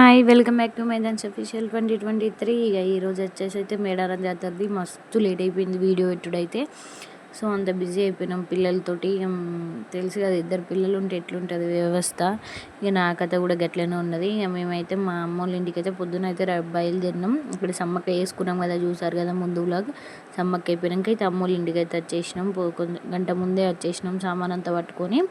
Hi welcome back to మైదాన్స్ official 2023. ఇక ఈరోజు వచ్చేసి అయితే మేడారం జాతరది మస్తు లేట్ అయిపోయింది వీడియో పెట్టుడైతే. సో అంత బిజీ అయిపోయినాం పిల్లలతోటి. తెలుసు కదా, ఇద్దరు పిల్లలు ఉంటే ఎట్లుంటుంది వ్యవస్థ. ఇక నా కథ కూడా గట్లనే ఉన్నది. ఇక మేమైతే మా అమ్మ వాళ్ళ ఇంటికి అయితే పొద్దున అయితే బయలుదేరినాం. ఇక్కడ సమ్మక్క వేసుకున్నాం కదా, చూసారు కదా ముందు వ్లాగ్. సమ్మక్క అయిపోయినాక అయితే అమ్మ వాళ్ళ ఇంటికి అయితే వచ్చేసినాం. కొంచెం గంట ముందే వచ్చేసినాం సామాన్ అంతా పట్టుకొని.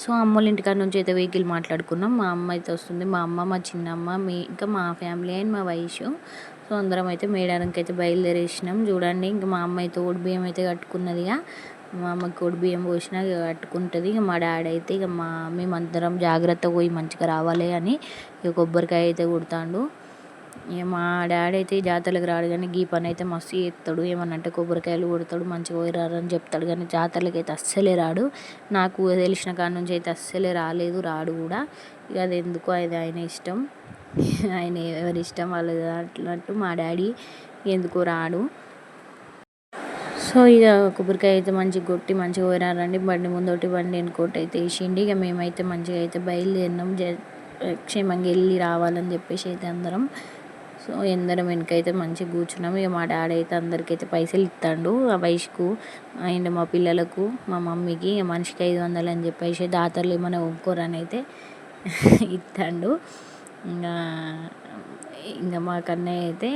సో అమ్మోళ్ళ ఇంటికాడ నుంచి అయితే వెహికల్ మాట్లాడుకున్నాం. మా అమ్మ అయితే వస్తుంది, మా అమ్మ, మా చిన్నమ్మ, ఇంకా మా ఫ్యామిలీ అండ్ మా వయసు. సో అందరం అయితే మేడారంకి అయితే బయలుదేరేసినాం. చూడండి, ఇంకా మా అమ్మ అయితే ఓడి బియ్యం అయితే కట్టుకున్నది. ఇక మా అమ్మకి ఓడి బియ్యం పోసినా ఇక కట్టుకుంటుంది. ఇక మా డాడీ అయితే ఇక మేమందరం జాగ్రత్తగా పోయి మంచిగా రావాలి అని ఇక కొబ్బరికాయ అయితే కొడతాడు. ఇక మా డాడీ అయితే జాతరలకు రాడు, కానీ గీ పని అయితే మస్తు చేస్తాడు. ఏమన్నంటే కొబ్బరికాయలు కొడతాడు, మంచిగా పోయిరారని చెప్తాడు, కానీ జాతరలకు అయితే అస్సలే రాడు. నాకు తెలిసిన కాడ నుంచి అయితే అస్సలే రాడు కూడా. ఇక అది ఎందుకో అది ఆయన ఇష్టం, ఆయన ఎవరి ఇష్టం వాళ్ళు అట్లట్టు. మా డాడీ ఎందుకో రాడు. సో ఇక కొబ్బరికాయ అయితే మంచిగా కొట్టి మంచిగా పోయినారండి. బండి ముందోటి బండి వెనుకోటి అయితే వేసిండి. ఇక మేమైతే మంచిగా అయితే బయలుదేరినాం, క్షేమంగా వెళ్ళి రావాలని చెప్పేసి అయితే అందరం. సో ఎందరం వెనకైతే మంచిగా కూర్చున్నాం. ఇక మా డాడీ అయితే అందరికైతే పైసలు ఇస్తాడు, ఆ వయసుకు అండ్ మా పిల్లలకు, మా మమ్మీకి మనిషికి 500 అని చెప్పేసి దాతర్లు ఏమైనా ఒప్పుకోరని అయితే ఇస్తాడు. ఇంకా మా కన్నయ్య అయితే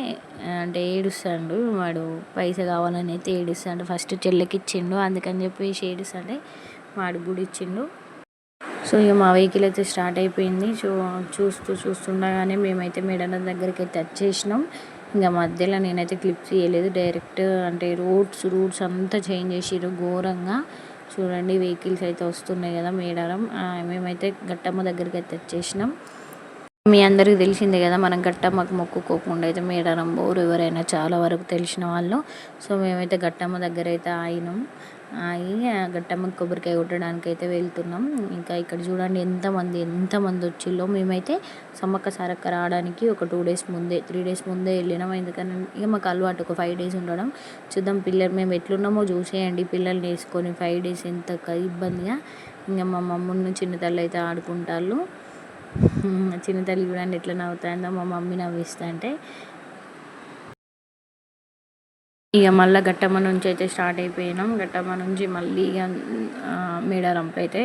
అంటే ఏడుస్తాడు, వాడు పైసలు కావాలని అయితే ఏడుస్తాడు. ఫస్ట్ చెల్లెకి ఇచ్చిండు, అందుకని చెప్పేసి ఏడుస్తాడే వాడు కూడా ఇచ్చిండు. సో ఇక మా వెహికల్ అయితే స్టార్ట్ అయిపోయింది. చూస్తుండగానే మేమైతే మేడారం దగ్గరికి అయితే వచ్చేసినాం. ఇంకా మధ్యలో నేనైతే క్లిప్స్ చేయలేదు, డైరెక్ట్ అంటే రూట్స్ అంతా చేంజ్ చేసిర్రు ఘోరంగా. చూడండి, వెహికల్స్ అయితే వస్తున్నాయి కదా మేడారం. మేమైతే గట్టమ్మ దగ్గరికి అయితే వచ్చేసినాం. మీ అందరికీ తెలిసిందే కదా, మనం గట్టమ్మకు మొక్కుకోకుండా అయితే మేడారం పోరు ఎవరైనా, చాలా వరకు తెలిసిన వాళ్ళు. సో మేమైతే గట్టమ్మ దగ్గర అయితే ఆగినాం. గట్టమ్మకి కొబ్బరికాయ కొట్టడానికి అయితే వెళ్తున్నాం. ఇంకా ఇక్కడ చూడండి ఎంతమంది వచ్చిల్లో. మేమైతే సమ్మక్క సారక్క రావడానికి ఒక 2 days ముందే 3 days ముందే వెళ్ళినాం. ఎందుకని ఇక మాకు అలవాటు ఒక 5 days ఉండడం. చూద్దాం పిల్లలు మేము ఎట్లున్నామో చూసేయండి. పిల్లల్ని వేసుకొని 5 days ఎంత ఇబ్బందిగా. ఇంకా మా మమ్మల్ని చిన్న తల్లి అయితే ఆడుకుంటాళ్ళు. చిన్న తల్లి చూడండి ఎట్లా నవ్వుతాయిందో, మా మమ్మీ నవ్విస్తా అంటే. ఇక మళ్ళీ గట్టమ్మ నుంచి అయితే స్టార్ట్ అయిపోయినాం. గట్టమ్మ నుంచి మళ్ళీ ఇక మేడారంకి అయితే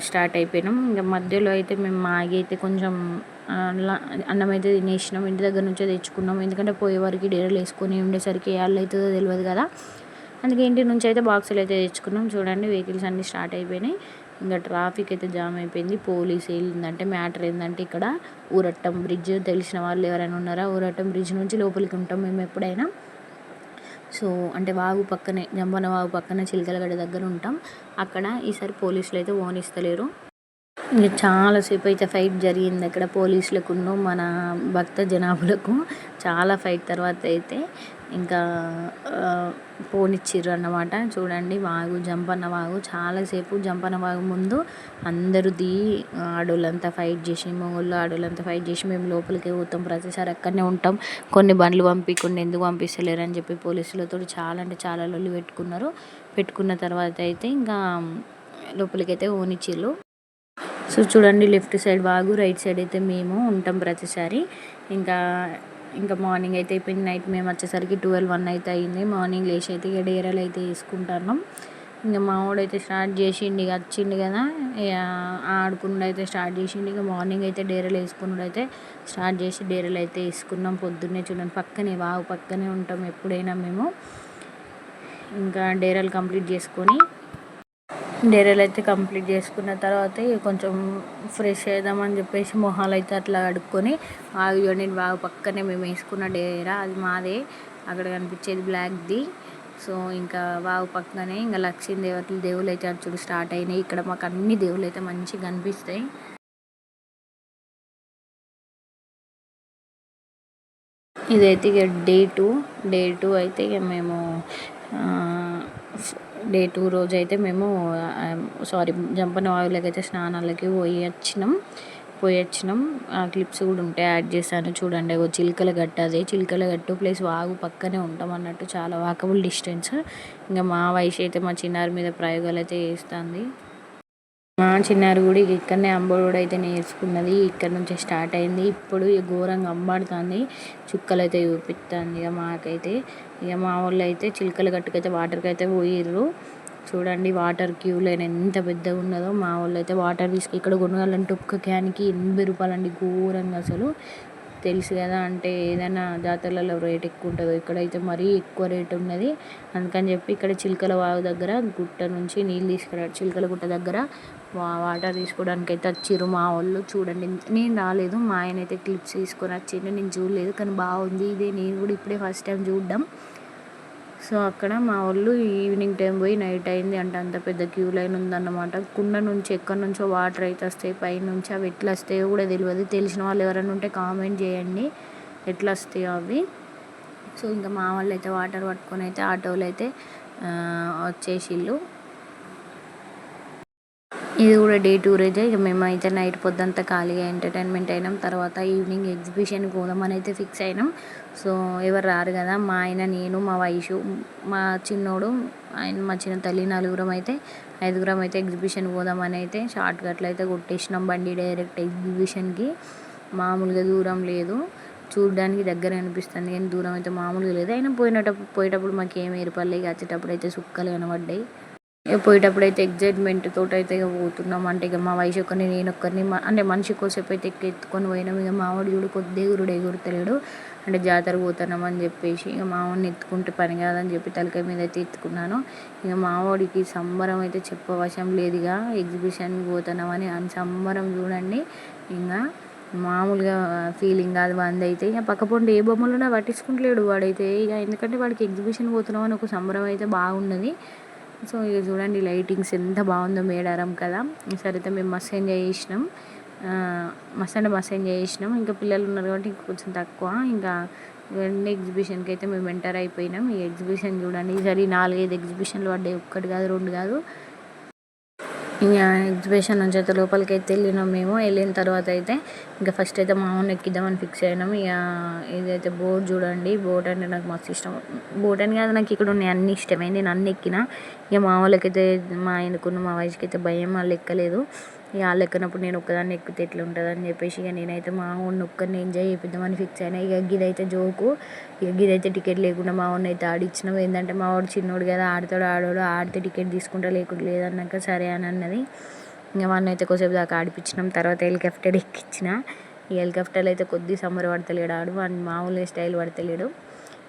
స్టార్ట్ అయిపోయినాం. ఇంకా మధ్యలో అయితే మేము ఆగి అయితే కొంచెం అన్నం అయితే తినేసినాం. ఇంటి దగ్గర నుంచే తెచ్చుకున్నాం, ఎందుకంటే పోయేవారికి డేరలు వేసుకొని ఉండేసరికి ఏళ్ళు అవుతుందో తెలియదు కదా. అందుకే ఇంటి నుంచి అయితే బాక్సులు అయితే తెచ్చుకున్నాం. చూడండి, వెహికల్స్ అన్నీ స్టార్ట్ అయిపోయినాయి. ఇంకా ట్రాఫిక్ అయితే జామ్ అయిపోయింది. పోలీస్ ఏంటంటే మ్యాటర్ ఏంటంటే, ఇక్కడ ఊరట్టం బ్రిడ్జ్ తెలిసిన వాళ్ళు ఎవరైనా ఉన్నారా? ఊరట్టం బ్రిడ్జ్ నుంచి లోపలికి ఉంటాం మేము ఎప్పుడైనా. సో అంటే వాగు పక్కనే, జంపన వాగు పక్కన చిలకలగడ్డ దగ్గర ఉంటాం. అక్కడ ఈసారి పోలీసులు అయితే ఓనిస్తలేరు. ఇంకా చాలాసేపు అయితే ఫైట్ జరిగింది అక్కడ పోలీసులకు మన భక్త జనాభులకు. చాలా ఫైట్ తర్వాత అయితే ఇంకా పోనిచ్చిర్రు అన్నమాట. చూడండి, వాగు జంపన్న వాగు చాలాసేపు. జంపన్న వాగు ముందు అందరూ ఆడోళ్ళంతా ఫైట్ చేసి, మొగోళ్ళు ఆడోళ్ళంతా ఫైట్ చేసి మేము లోపలికి పోతాం. ప్రతిసారి అక్కడనే ఉంటాం. కొన్ని బండ్లు పంపించకుండా ఎందుకు పంపిస్తలేరు అని చెప్పి పోలీసులతో చాలా అంటే చాలా లొల్లి పెట్టుకున్న తర్వాత అయితే ఇంకా లోపలికైతే ఓనిచ్చిర్రు. సో చూడండి, లెఫ్ట్ సైడ్ వాగు, రైట్ సైడ్ అయితే మేము ఉంటాం ప్రతిసారి. ఇంకా మార్నింగ్ అయితే అయిపోయింది. నైట్ మేము వచ్చేసరికి 12-1 అయితే అయింది. మార్నింగ్ లేచి అయితే ఇక డేరాలు అయితే వేసుకుంటున్నాం. ఇంకా మా వాడైతే స్టార్ట్ చేసిండు, ఇక వచ్చిండు కదా, ఆడుకుండా అయితే స్టార్ట్ చేసిండు. ఇక మార్నింగ్ అయితే డేరాలు వేసుకున్నాడు అయితే స్టార్ట్ చేసి డేరాలు అయితే వేసుకున్నాం. పొద్దున్నే చూడండి, పక్కనే వాగు పక్కనే ఉంటాం ఎప్పుడైనా మేము. ఇంకా డేరాలు కంప్లీట్ చేసుకున్న తర్వాత కొంచెం ఫ్రెష్ అవుదామని చెప్పేసి మొహాలు అయితే అట్లా కడుక్కొని చూడండి, బాగా పక్కనే మేము వేసుకున్న డేరా అది మాదే. అక్కడ కనిపించేది బ్లాక్ది. సో ఇంకా వాగు పక్కనే ఇంకా లక్ష్మీదేవతలు దేవుళ్ళు అయితే అచ్చుడు స్టార్ట్ అయినాయి. ఇక్కడ మాకు అన్ని దేవుళ్ళు అయితే మంచిగా కనిపిస్తాయి. ఇదైతే ఇక డే టూ అయితే ఇక మేము డే 2 రోజు అయితే మేము జంపన వాగులకి అయితే స్నానాలకి పోయి వచ్చినాం. ఆ క్లిప్స్ కూడా ఉంటాయి, యాడ్ చేశాను చూడండి. చిలకల గట్టు, అదే చిలకల గట్టు ప్లస్ వాగు పక్కనే ఉంటాం అన్నట్టు, చాలా వాకబుల్ డిస్టెన్స్. ఇంకా మా వయసు అయితే మా చిన్నారి మీద ప్రయోగాలు అయితే చేస్తుంది. మా చిన్నారి కూడా ఇక్కడనే అంబడు అయితే నేర్చుకున్నది. ఇక్కడ నుంచే స్టార్ట్ అయింది. ఇప్పుడు ఘోరంగా అంబాడుతుంది. చుక్కలు అయితే చూపిస్తుంది. ఇక మాకైతే ఇక మా వాళ్ళు అయితే చిలకల గట్టుకైతే వాటర్కి అయితే పోయిర్రు. చూడండి వాటర్ క్యూ లైన్ ఎంత పెద్దగా ఉన్నదో. మా వాళ్ళు అయితే వాటర్ ఇక్కడ కొనగాలంటే ఒక్క క్యాన్కి 80 రూపాయలు అండి. ఘోరంగా అసలు. తెలుసు కదా, అంటే ఏదైనా జాతరలలో రేట్ ఎక్కువ ఉంటుందో, ఇక్కడైతే మరీ ఎక్కువ రేట్ ఉన్నది. అందుకని చెప్పి ఇక్కడ చిలకల వాగు దగ్గర గుట్ట నుంచి నీళ్ళు తీసుకురాడు. చిలకల గుట్ట దగ్గర వాటర్ తీసుకోవడానికి అయితే వచ్చిర్రు మా వాళ్ళు. చూడండి, నేను రాలేదు, మా ఆయన అయితే క్లిప్స్ తీసుకొని వచ్చిండు. నేను చూడలేదు, కానీ బాగుంది. ఇదే నేను కూడా ఇప్పుడే ఫస్ట్ టైం చూడడం. సో అక్కడ మా వాళ్ళు ఈవినింగ్ టైం పోయి నైట్ అయింది అంటే అంత పెద్ద క్యూ లైన్ ఉందన్నమాట. కుండ నుంచి ఎక్కడి నుంచో వాటర్ అయితే వస్తాయి పైనుంచి. అవి ఎట్లా వస్తాయో కూడా తెలియదు. తెలిసిన వాళ్ళు ఎవరైనా ఉంటే కామెంట్ చేయండి ఎట్లా వస్తాయో అవి. సో ఇంకా మా వాళ్ళు అయితే వాటర్ పట్టుకొని అయితే ఆటోలు అయితే వచ్చేసిళ్ళు. ఇది కూడా డే టూరేజే. ఇక మేమైతే నైట్ పొద్దంతా ఖాళీగా ఎంటర్టైన్మెంట్ అయినాం. తర్వాత ఈవినింగ్ ఎగ్జిబిషన్కి పోదామని అయితే ఫిక్స్ అయినాం. సో ఎవరు రారు కదా, మా ఆయన, నేను, మా వైషు, మా చిన్నోడు, ఆయన, మా చిన్న తల్లి, నలుగురం అయితే 5గురం అయితే ఎగ్జిబిషన్కి పోదామని అయితే షార్ట్ కట్లు అయితే కొట్టేసినాం బండి డైరెక్ట్ ఎగ్జిబిషన్కి. మామూలుగా దూరం లేదు, చూడడానికి దగ్గర అనిపిస్తుంది కానీ దూరం అయితే మామూలుగా లేదు. అయినా పోయేటప్పుడు మాకు ఏం ఏర్పడలేదు. వచ్చేటప్పుడు అయితే సుక్కలు కనబడ్డాయి. పోయేటప్పుడు అయితే ఎగ్జైట్మెంట్ తోటి అయితే ఇక పోతున్నాం. అంటే ఇక మా వయసు ఒక్కరిని, నేను ఒక్కరిని, అంటే మనిషి కోసేపు అయితే ఎత్తుకొని పోయినాం. ఇక మావాడు చూడు కొద్ది ఎగురుతలేడు. అంటే జాతర పోతున్నాం అని చెప్పేసి ఇక మావాడిని ఎత్తుకుంటే పని కాదని చెప్పి తలకాయ మీద అయితే ఎత్తుకున్నాను. ఇక మావాడికి సంబరం అయితే చెప్పవశం లేదు. ఇక ఎగ్జిబిషన్కి పోతున్నామని అని సంబరం చూడండి. ఇంకా మామూలుగా ఫీలింగ్ కాదు వాడిది అయితే. ఇక పక్కపొండి ఏ బొమ్మలున్నా పట్టించుకుంటలేడు వాడైతే. ఇక ఎందుకంటే వాడికి ఎగ్జిబిషన్ పోతున్నాం అని ఒక సంబరం అయితే బాగున్నది. సో ఇక చూడండి లైటింగ్స్ ఎంత బాగుందో మేడారం కదా. ఈసారి అయితే మేము మస్తు ఎంజాయ్ చేసినాం. మస్తు ఎంజాయ్ చేసినాం. ఇంకా పిల్లలు ఉన్నారు కాబట్టి ఇంకా కొంచెం తక్కువ. ఇంకా ఇవన్నీ ఎగ్జిబిషన్కి అయితే మేము ఎంటర్ అయిపోయినాం. ఈ ఎగ్జిబిషన్ చూడండి, ఈసారి 4-5 ఎగ్జిబిషన్లు పడ్డాయి. 1 కాదు 2 కాదు. ఇంకా ఎగ్జిబిషన్ నుంచి అయితే లోపలికి అయితే వెళ్ళినాం మేము. వెళ్ళిన తర్వాత అయితే ఇంకా ఫస్ట్ అయితే మా ఊరిని ఎక్కిద్దామని ఫిక్స్ అయినాం. ఇక ఇదైతే బోట్ చూడండి. బోట్ అంటే నాకు మస్తు ఇష్టం. బోట్ అని కాదు, నాకు ఇక్కడ ఉన్నాయి అన్నీ ఇష్టమే. నేను అన్నీ ఎక్కిన. ఇక మా వాళ్ళకైతే, మా ఆయనకున్న మా వయసుకి అయితే భయం, వాళ్ళు ఎక్కలేదు. ఇక వాళ్ళు ఎక్కినప్పుడు నేను ఒక్కదాన్ని ఎక్కితే ఎట్లా ఉంటుంది అని చెప్పేసి ఇక నేనైతే మా ఊరిని ఒక్కరిని ఎంజాయ్ చేపిద్దామని ఫిక్స్ అయినా. ఇక గిదైతే జోకు. ఇక గిదైతే టికెట్ లేకుండా మా ఊరిని అయితే ఆడిచ్చినాం. ఏంటంటే మా వాడు చిన్నోడు కదా, ఆడోడు ఆడితే టికెట్ తీసుకుంటా, లేకుండా లేదన్నాక సరే అని అన్నది. ఇంకా వాడిని అయితే కొద్దిసేపు దాకా ఆడిపించినాం. తర్వాత హెలికాప్టర్ ఎక్కించిన. ఈ హెలికాప్టర్లో అయితే కొద్ది సమ్మర్ పడతలేడు ఆడు, వాడిని మామూలుగా స్టైల్ పడతలేడు.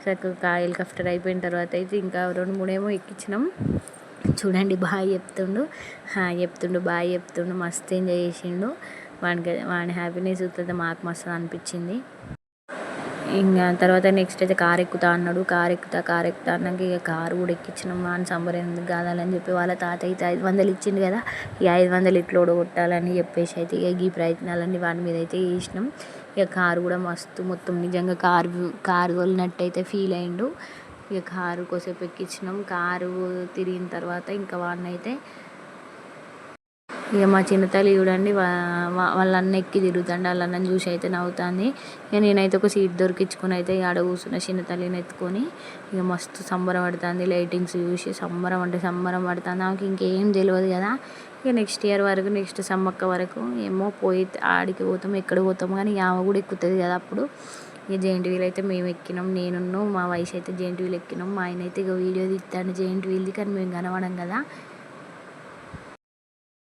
చక్కగా హెలికాప్టర్ అయిపోయిన తర్వాత అయితే ఇంకా 2-3 ఏమో ఎక్కించినాం. చూడండి బాయ్ చెప్తుండు, హాయ్ చెప్తుండు, బాయ్ చెప్తుండు, మస్తు ఎంజాయ్ చేసిండు. వాడి హ్యాపీనెస్ చూస్తే మాకు మస్తు అనిపించింది. ఇంకా తర్వాత నెక్స్ట్ అయితే కారు ఎక్కుతా అన్నాడు. కారు ఎక్కుతా అన్నాక ఇక కారు కూడా ఎక్కించినాం. వాడిని సంబరం ఎందుకు కాదాలని చెప్పి వాళ్ళ తాత అయితే 500 ఇచ్చిండు కదా, ఈ 500 ఇట్లా ఓడగొట్టాలని చెప్పేసి అయితే ఇక ఈ ప్రయత్నాలన్నీ వాడి మీద అయితే చేసినాం. ఇక కారు కూడా మస్తు, మొత్తం నిజంగా కారు తోలినట్టు అయితే ఫీల్ అయ్యిండు. ఇక కారు కోసేపు ఎక్కించినాం. కారు తిరిగిన తర్వాత ఇంకా వాడిని అయితే ఇక మా చిన్న తల్లి చూడండి వాళ్ళ అన్న ఎక్కి తిరుగుతాండి. వాళ్ళ అన్నని చూసి అయితే నవ్వుతుంది. ఇక నేనైతే ఒక సీట్ దొరికించుకొని అయితే ఆడ కూర్చున్న చిన్న తల్లిని ఎత్తుకొని. ఇక మస్తు సంబరం పడుతుంది. లైటింగ్స్ చూసి సంబరం పడుతుంది. ఆమెకి ఇంకేం తెలియదు కదా. ఇక నెక్స్ట్ ఇయర్ వరకు, నెక్స్ట్ సమ్మక్క వరకు ఏమో పోయి ఆడికి పోతాం, ఎక్కడ పోతాం, కానీ ఆమె కూడా ఎక్కుతుంది కదా అప్పుడు. ఇక జెయింట్ వీల్ అయితే మేము ఎక్కినాం. నేను మా వయసు అయితే జెయింట్ వీల్ ఎక్కినాం. మా ఆయన అయితే ఇక వీడియో తీస్తాను జెయింట్ వీల్ది, కానీ మేము కనవడం కదా.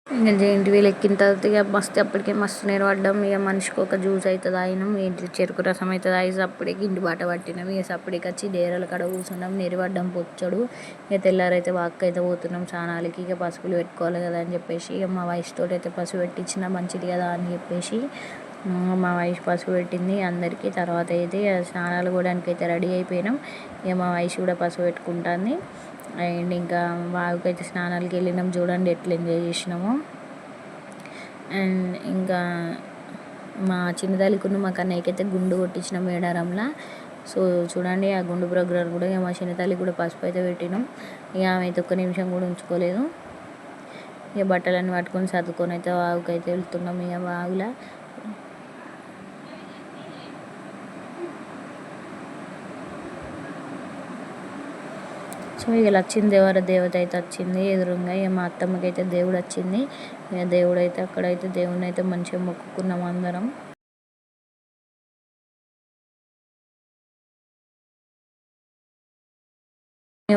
ఇంకా జెయింట్ వీల్ ఎక్కిన తర్వాత ఇక అప్పటికే మస్తు నిలబడ్డాం. ఇక మనిషికి ఒక జ్యూస్ అయితే తాగినాం. ఏంటి చెరుకు రసం అయితే తాగి అప్పటికి ఇంటి బాట పట్టినాం. ఇక అప్పటికి వచ్చి డేరాల కాడ కూర్చున్నాం. నిలబడ్డాం పొచ్చడు. ఇక తెల్లారైతే వాక్ అయితే పోతున్నాం స్నానాలకి. ఇక పసుపులు పెట్టుకోవాలి కదా అని చెప్పేసి ఇక మా వయసుతో అయితే పసుపు పెట్టించిన మంచిది కదా అని చెప్పేసి మా వయసు పసుపు పెట్టింది అందరికీ. తర్వాత అయితే స్నానాలు పోవడానికి అయితే రెడీ అయిపోయినాం. ఇక మా వయసు కూడా పసుపు పెట్టుకుంటుంది. అండ్ ఇంకా వాగుకి అయితే స్నానాలకి వెళ్ళినాం. చూడండి ఎట్లా ఎంజాయ్ చేసినామో. అండ్ ఇంకా మా చిన్నతల్లికున్న మా కన్నయ్యకి అయితే గుండు కొట్టించినాం మేడారంలో. సో చూడండి ఆ గుండు ప్రోగ్రాం కూడా ఇక మా చిన్నతల్లికి కూడా పసుపు అయితే పెట్టినాం. ఇక ఆమె అయితే ఒక్క నిమిషం కూడా ఉంచుకోలేదు. ఇక బట్టలన్నీ పట్టుకొని సర్దుకొని అయితే వాగుకి అయితే వెళ్తున్నాం. ఇక వాగులో సో ఇక లక్ష్మీదేవర దేవత అయితే వచ్చింది ఎదురుగా. ఇక మా అత్తమ్మకి అయితే దేవుడు వచ్చింది. ఇక దేవుడు అయితే అక్కడైతే దేవుడిని అయితే మంచిగా మొక్కుకున్నాం అందరం.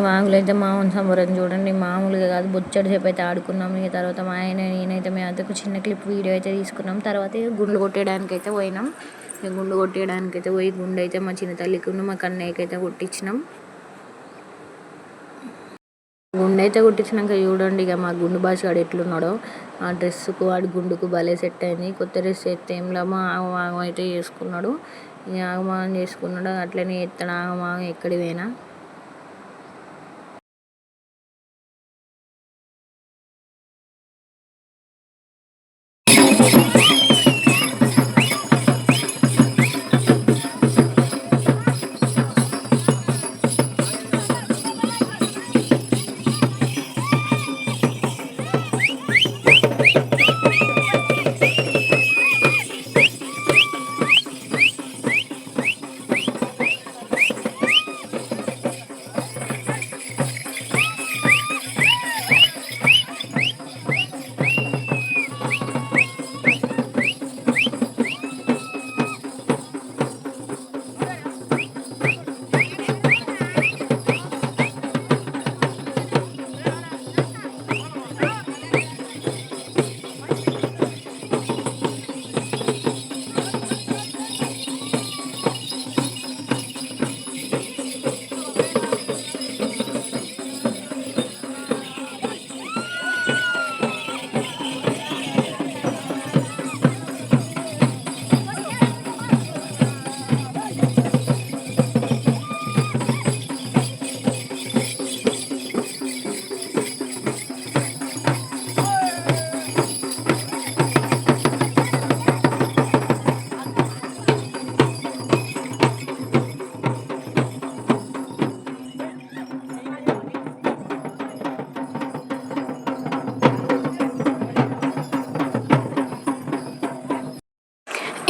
వాగులు అయితే మామూలు సంబరం చూడండి, మామూలుగా కాదు, బొచ్చడి సేపు అయితే ఆడుకున్నాం. ఇక తర్వాత మా ఆయన నేనైతే మేము అయితే ఒక చిన్న క్లిప్ వీడియో అయితే తీసుకున్నాం. తర్వాత గుండ్లు కొట్టేయడానికి అయితే పోయినాం. ఇక గుండు కొట్టేయడానికి అయితే పోయి గుండు అయితే మా చిన్న తల్లికి మా కన్నయ్యకి అయితే కొట్టించినాం. గుండె అయితే కొట్టించినాక చూడండి ఇక మా గుండు భాషగాడు ఎట్లున్నాడో. ఆ డ్రెస్సుకు వాడి గుండుకు భలే సెట్ అయింది. కొత్త డ్రెస్ అయితే ఏం లామో ఆగమాగం అయితే చేసుకున్నాడు. ఇక ఆగమాగం చేసుకున్నాడు, అట్లనే ఎత్తాడు ఆగమాగం ఎక్కడి పోయినా.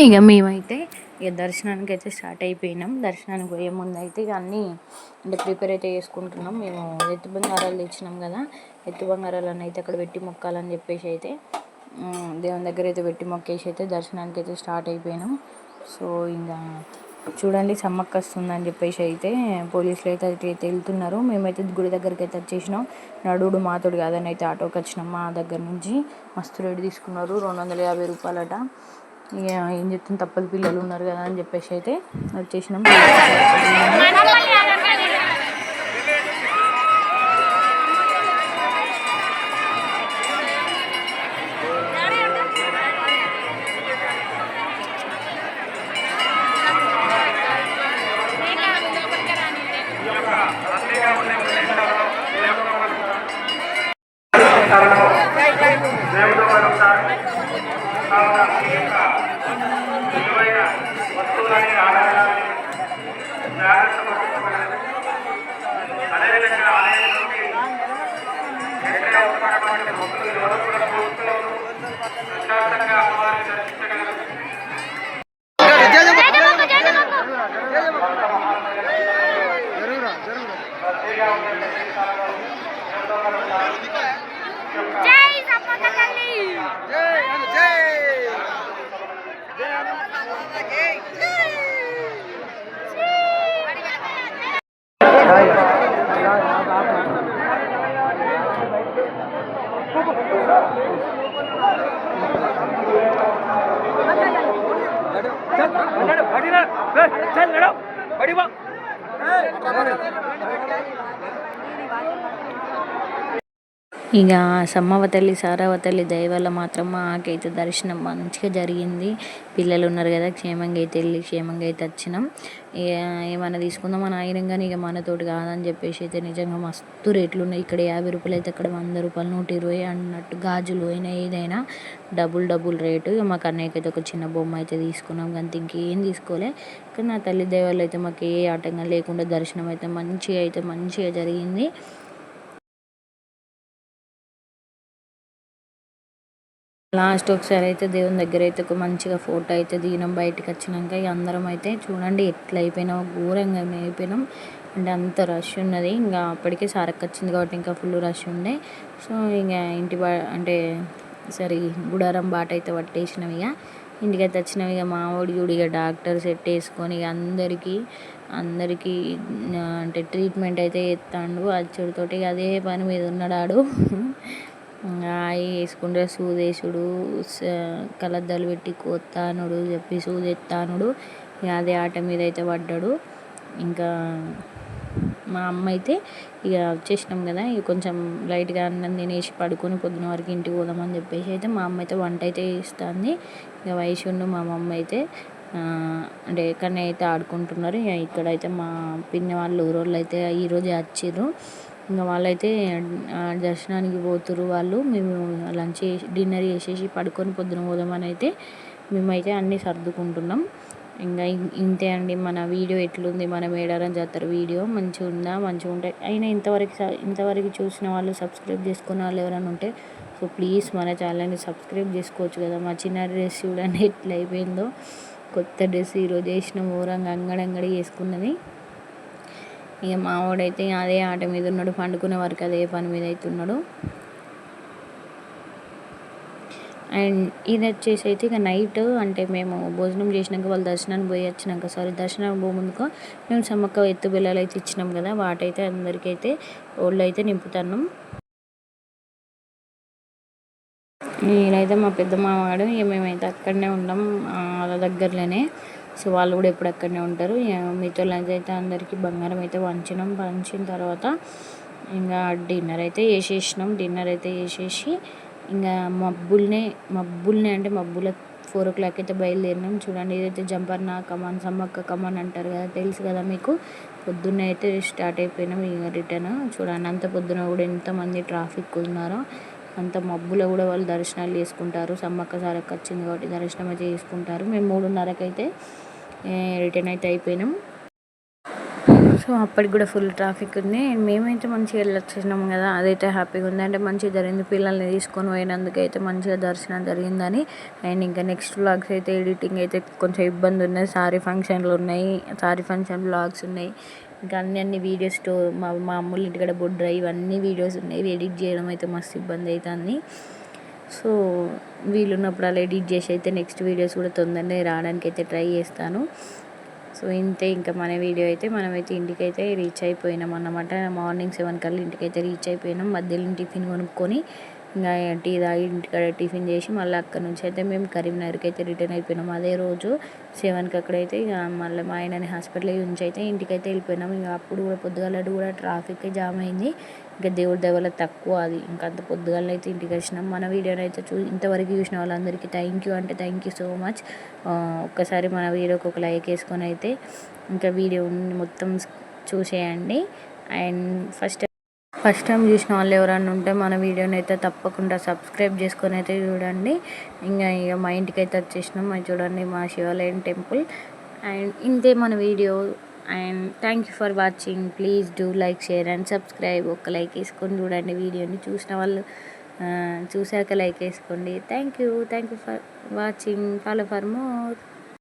ఇక మేమైతే ఇక దర్శనానికి అయితే స్టార్ట్ అయిపోయినాం. దర్శనానికి పోయే ముందు అయితే ఇక అన్నీ అంటే ప్రిపేర్ అయితే చేసుకుంటున్నాం. మేము ఎత్తు బంగారాలు తెచ్చినాం కదా, ఎత్తు బంగారాలను అయితే అక్కడ పెట్టి మొక్కాలని చెప్పేసి అయితే దేవుని దగ్గర అయితే పెట్టి మొక్కేసి అయితే దర్శనానికి అయితే స్టార్ట్ అయిపోయినాం. సో ఇంకా చూడండి సమ్మక్క వస్తుందని చెప్పేసి అయితే పోలీసులు అయితే వెళ్తున్నారు. మేమైతే గుడి దగ్గరికి అయితే వచ్చేసినాం. నడుడు మాతోడు కాదని అయితే ఆటోకి వచ్చినాం. మా దగ్గర నుంచి మస్తు రేటు తీసుకున్నారు, 250 రూపాయలట. ఇక ఏం చెప్తుంది, తప్పదు, పిల్లలు ఉన్నారు కదా అని చెప్పేసి అయితే వచ్చేసినాం. వస్తువులని ఆధారాలని జాగ్రత్త పడుతున్నది. అదేవిధంగా ఆలయంలోకి ఎక్కడ ఉన్నటువంటి భక్తులు ఎవరు కూడా పూర్తులను ప్రశాంతంగా అమ్మవారిని దర్శించగలరు. ఇక సమ్మవ్వ తల్లి సారవ్వ తల్లి దయ వల్ల మాత్రం మాకైతే దర్శనం మంచిగా జరిగింది. పిల్లలు ఉన్నారు కదా, క్షేమంగా అయితే వెళ్ళి క్షేమంగా అయితే వచ్చినాం. ఇక ఏమైనా తీసుకుందాం మన ఆయన కానీ ఇక మనతోటి కాదని చెప్పేసి అయితే నిజంగా మస్తు రేట్లు ఉన్నాయి. ఇక్కడ 50 రూపాయలు అయితే అక్కడ 100 రూపాయలు, 120 అన్నట్టు. గాజులు అయినా ఏదైనా డబుల్ రేటు. ఇక మా కన్నయ్యకి అయితే ఒక చిన్న బొమ్మ అయితే తీసుకున్నాం, అంతే ఇంకేం తీసుకోలే. కానీ నా తల్లి దయ వల్ల అయితే మాకు ఏ ఆటంకం లేకుండా దర్శనం అయితే మంచిగా జరిగింది. లాస్ట్ ఒకసారి అయితే దేవుని దగ్గర అయితే ఒక మంచిగా ఫోటో అయితే దిగినాం. బయటకు వచ్చినాక ఇక అందరం అయితే చూడండి ఎట్లా అయిపోయినామో, ఘోరంగా అయిపోయినాం. అంటే అంత రష్ ఉన్నది. ఇంకా అప్పటికే సారక్క వచ్చింది కాబట్టి ఇంకా ఫుల్ రష్ ఉండే. సో ఇంకా అంటే సరే గుడారం బాట అయితే పట్టేసినాం. ఇక ఇంటికైతే వచ్చినాం. ఇక మావాడు చూడు ఇక డాక్టర్ సెట్ వేసుకొని ఇక అందరికీ అంటే ట్రీట్మెంట్ అయితే చేస్తాడు. అచ్చుడితోటి అదే పని మీద ఉన్నాడు. అవి వేసుకుంటే సూదేశుడు, కలద్దాలు పెట్టి కోస్తానుడు చెప్పి సూదెత్తానుడు. ఇక అదే ఆట మీద అయితే పడ్డాడు. ఇంకా మా అమ్మ అయితే ఇక వచ్చేసినాం కదా, ఇక కొంచెం లైట్గా అన్నం తినేసి పడుకొని పొద్దున వరకు ఇంటికి పోదామని చెప్పేసి అయితే మా అమ్మ అయితే వంట అయితే చేస్తుంది. ఇక వైశుండు మా మమ్మ అయితే అంటే ఎక్కడనే అయితే ఆడుకుంటున్నారు. ఇక ఇక్కడైతే మా పిన్ని వాళ్ళు ఊరోళ్ళు అయితే ఈరోజే వచ్చిర్రు. ఇంకా వాళ్ళైతే దర్శనానికి పోతురు. మేము లంచ్ డిన్నర్ చేసేసి పడుకొని పొద్దున పోదామని అయితే మేమైతే అన్నీ సర్దుకుంటున్నాం. ఇంకా ఇంతే అండి మన వీడియో ఎట్లుంది, మన మేడారం జాతర వీడియో మంచిగా ఉందా? మంచిగా ఉంటాయి. అయినా ఇంతవరకు చూసిన వాళ్ళు, సబ్స్క్రైబ్ చేసుకున్న వాళ్ళు ఎవరైనా ఉంటే సో ప్లీజ్ మన ఛానల్ని సబ్స్క్రైబ్ చేసుకోవచ్చు కదా. మా చిన్న డ్రెస్ చూడండి ఎట్లా అయిపోయిందో. కొత్త డ్రెస్ ఈరోజు వేసిన ఊరంగా అంగడి వేసుకున్నది. ఇక మావాడైతే అదే ఆట మీద ఉన్నాడు, పండుకునే వరకు అదే పని మీద అయితే ఉన్నాడు. అండ్ ఇది వచ్చేసి అయితే ఇక నైట్ అంటే మేము భోజనం చేసినాక వాళ్ళు దర్శనానికి పోయి వచ్చినాక దర్శనానికి పోముందుకు మేము సమ్మక్క ఎత్తు బిళ్ళలు అయితే ఇచ్చినాం కదా, వాటైతే అందరికైతే ఓళ్ళు అయితే నింపుతున్నాం. నేనైతే మా పెద్ద మావాడు ఇక మేమైతే అక్కడనే ఉన్నాం వాళ్ళ దగ్గరలోనే. సో వాళ్ళు కూడా ఎప్పుడు అక్కడనే ఉంటారు. మీతో అయితే అందరికీ బంగారం అయితే పంచిన తర్వాత ఇంకా డిన్నర్ అయితే చేసేసి ఇంకా మబ్బుల్నే అంటే మబ్బుల 4 o'clock అయితే బయలుదేరినాం. చూడండి ఇదైతే జంపన్న కమాన్, సమ్మక్క కమాన్ అంటారు కదా, తెలుసు కదా మీకు. పొద్దున్నే అయితే స్టార్ట్ అయిపోయినాం ఇక రిటర్న్. చూడండి అంత పొద్దున కూడా ఎంతమంది ట్రాఫిక్ ఉన్నారో. అంత మబ్బులో కూడా వాళ్ళు దర్శనాలు చేసుకుంటారు. సమ్మక్క సారక్క వచ్చింది కాబట్టి దర్శనం అయితే చేసుకుంటారు. మేము 3:30కి అయితే రిటర్న్ అయితే అయిపోయినాం. సో అప్పటికి కూడా ఫుల్ ట్రాఫిక్ ఉంది. మేమైతే మంచిగా వెళ్ళొచ్చేసినాము కదా, అదైతే హ్యాపీగా ఉంది. అంటే మంచిగా జరిగింది, పిల్లల్ని తీసుకొని పోయినందుకు అయితే మంచిగా దర్శనం జరిగిందని. అండ్ ఇంకా నెక్స్ట్ వ్లాగ్స్ అయితే ఎడిటింగ్ అయితే కొంచెం ఇబ్బంది ఉన్నది. సారీ ఫంక్షన్ వ్లాగ్స్ ఉన్నాయి. ఇంకా అన్ని వీడియోస్ మా అమ్ముల ఇంటికాడ బొడ్ర ఇవన్నీ వీడియోస్ ఉన్నాయి. ఎడిట్ చేయడం అయితే మస్తు ఇబ్బంది అవుతుంది. సో వీలున్నప్పుడు అలా ఎడిట్ చేసి అయితే నెక్స్ట్ వీడియోస్ కూడా తొందరనే రావడానికి అయితే ట్రై చేస్తాను. సో ఇంతే ఇంకా మన వీడియో అయితే మనమైతే ఇంటికైతే రీచ్ అయిపోయినాం అన్నమాట. మార్నింగ్ 7 కల్లా ఇంటికైతే రీచ్ అయిపోయినాం. మధ్యలో టిఫిన్ కొనుక్కొని ఇంకా టీ తాగి ఇంటికాడ టిఫిన్ చేసి మళ్ళీ అక్కడ నుంచి అయితే మేము కరీంనగర్కి అయితే రిటర్న్ అయిపోయినాం. అదే రోజు 7కి అక్కడైతే ఇక మళ్ళీ మా ఆయనని హాస్పిటల్ నుంచి అయితే ఇంటికైతే వెళ్ళిపోయినాం. ఇంకా అప్పుడు కూడా పొద్దుగాలటి కూడా ట్రాఫిక్ జామ్ అయింది. ఇంకా దేవుడి దెవల తక్కువ అది, ఇంకా అంత పొద్దుగాలను అయితే ఇంటికి వచ్చినాం. మన వీడియోని అయితే ఇంతవరకు చూసిన వాళ్ళందరికీ థ్యాంక్ యూ సో మచ్. ఒక్కసారి మన వీడియోకి ఒక లైక్ వేసుకొని అయితే ఇంకా వీడియో మొత్తం చూసేయండి. అండ్ ఫస్ట్ టైం చూసిన వాళ్ళు ఎవరైనా ఉంటే మన వీడియోని అయితే తప్పకుండా సబ్స్క్రైబ్ చేసుకొని అయితే చూడండి. ఇక మా ఇంటికి అయితే వచ్చేసినాం. అది చూడండి మా శివాలయం టెంపుల్. అండ్ ఇంతే మన video. And thank you for watching. Please do like, share and subscribe. ఒక లైక్ వేసుకొని చూడండి వీడియోని. చూసిన వాళ్ళు చూశాక లైక్ వేసుకోండి. Thank you for watching. Follow for more.